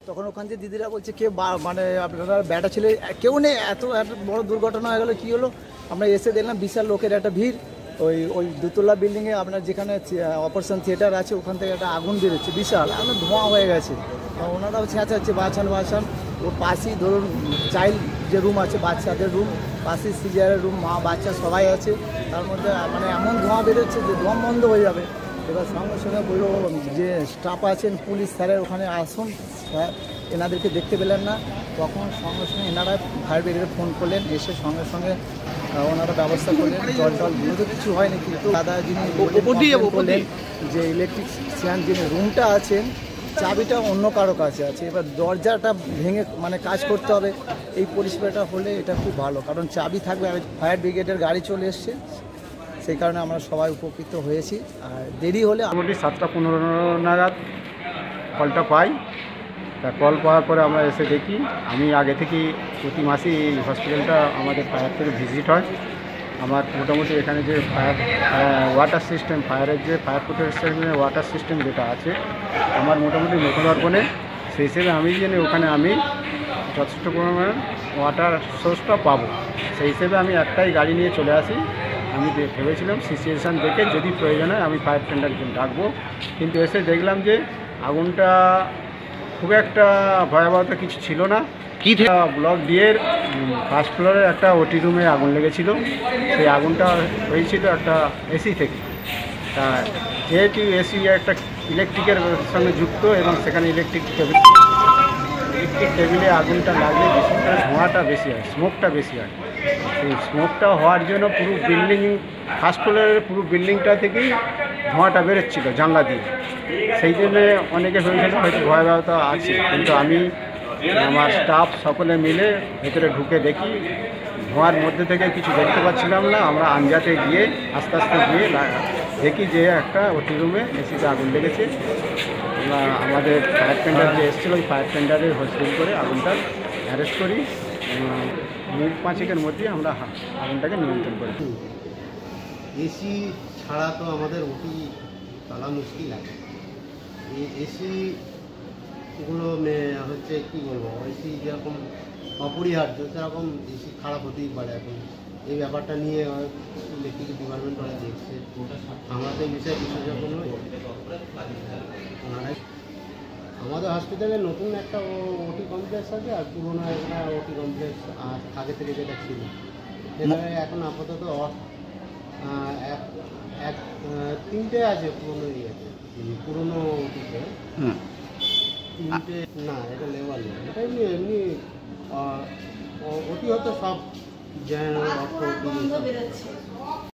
তখন ওখান থেকে দিদিরা বলছে কে মানে আপনারা ব্যাটা ছেলে কেউ নেই, এত বড় দুর্ঘটনা হয়ে গেলো, কী হলো? আমরা এসে দেখলাম বিশাল লোকের একটা ভিড়। ওই দুতলা বিল্ডিংয়ে আপনার যেখানে অপারেশন থিয়েটার আছে ওখান থেকে একটা আগুন বেরোচ্ছে বিশাল, আপনার ধোঁয়া হয়ে গেছে। ওনারাও চেঁচাচ্ছে বাঁচান। ওর পাশেই ধরুন চাইল্ড যে রুম আছে, বাচ্চাদের রুম, পাশেই সিজারের রুম, মা বাচ্চা সবাই আছে। তার মধ্যে মানে এমন ধোঁয়া বেরোচ্ছে যে ধোঁয়া বন্ধ হয়ে যাবে। এবার সঙ্গে সঙ্গে বললো যে স্টাফ আছেন পুলিশ স্যারের ওখানে আসুন, স্যার এনাদেরকে দেখতে পেলেন না। তখন সঙ্গে সঙ্গে এনারা ফায়ার ব্রিগেডে ফোন করলেন, এসে সঙ্গে সঙ্গে ওনারা ব্যবস্থা করলেন। জল তো কিছু হয়নি, কিন্তু দাদা যিনি বললেন যে ইলেকট্রিশিয়ান যিনি রুমটা আছেন চাবিটা অন্য কারো কাছে আছে। এবার দরজাটা ভেঙে মানে কাজ করতে হবে। এই পরিষেবাটা হলে এটা খুব ভালো, কারণ চাবি থাকবে। ফায়ার ব্রিগেডের গাড়ি চলে এসছে, সেই কারণে আমরা সবাই উপকৃত হয়েছি। আর দেরি হলে মোটামুটি 7:15 নাগাদ কলটা পাই। তা কল পাওয়ার পরে আমরা এসে দেখি, আমি আগে থেকেই প্রতি মাসেই এই হসপিটালটা আমাদের ফায়ার থেকে ভিজিট হয়। আমার মোটামুটি এখানে যে ওয়াটার সিস্টেম, ফায়ারের যে ফায়ার প্রোটেকশনের ওয়াটার সিস্টেম যেটা আছে আমার মোটামুটি নতুনর্পণে, সেই হিসেবে আমি জেনে ওখানে আমি যথেষ্ট পরিমাণে ওয়াটার সোর্সটা পাবো, সেই হিসেবে আমি একটাই গাড়ি নিয়ে চলে আসি। আমি ভেবেছিলাম সিচুয়েশান দেখে যদি প্রয়োজন হয় আমি ফায়ার টেন্ডার ডাকবো, কিন্তু এসে দেখলাম যে আগুনটা খুব একটা ভয়াবহতা কিছু ছিল না। ব্লক ডিয়ের ফার্স্ট ফ্লোরের একটা ওটি রুমে আগুন লেগেছিল। সেই আগুনটা হয়েছিল একটা এসি থেকে। তা যেহেতু এসি একটা ইলেকট্রিকের সঙ্গে যুক্ত এবং সেখানে ইলেকট্রিক টেবিলে আগুনটা লাগলে বিশেষ করে ধোঁয়াটা বেশি হয়, স্মোকটা বেশি হয়। সেই স্মোকটা হওয়ার জন্য পুরো বিল্ডিং, ফার্স্ট ফ্লোরের পুরো বিল্ডিংটা থেকেই ধোঁয়াটা বেরোচ্ছিলো জানলা দিয়ে। সেই জন্যে অনেকে ভেবেছিল হয়তো ভয়াবহতা আছে, কিন্তু আমি আমার স্টাফ সকলে মিলে ভেতরে ঢুকে দেখি ধোঁয়ার মধ্যে থেকে কিছু দেখতে পাচ্ছিলাম না। আমরা আনজাতে গিয়ে আস্তে আস্তে গিয়ে দেখি যে একটা ওটি রুমে এসিতে আগুন লেগেছে। আমরা আমাদের ফায়ার টেন্ডার যে এসেছিলো ওই ফায়ার টেন্ডারের হোস্টিং করে আগুনটা অ্যারেস্ট করি। মিনিট 5-এর মধ্যে আমরা আগুনটাকে নিয়ন্ত্রণ করি। এসি ছাড়া তো আমাদের ওটি চলা মুশকিল আছে। এই এসিগুলো হচ্ছে কী বলবো, এসি যেরকম অপরিহার্য সেরকম এসি খারাপ হতেই পারে। এখন এই ব্যাপারটা নিয়ে ইলেকট্রিক ডিপার্টমেন্ট ওরা দেখছে, আমরা তো এই বিষয়ে বিশেষজ্ঞ নই। ওনারাই আমাদের হসপিটালে নতুন একটা ওটি কমপ্লেক্স আছে, আর পুরোনো একটা ওটি কমপ্লেক্স আগে থেকে যেটা ছিল সেখানে এখন আপাতত তিনটে আছে পুরোনো ইয়েতে, পুরোনো ওটিতে তিনটে। না, এটা লেবার নেই, এটা এমনি ওটি হতো সব জেনারেল অর্থ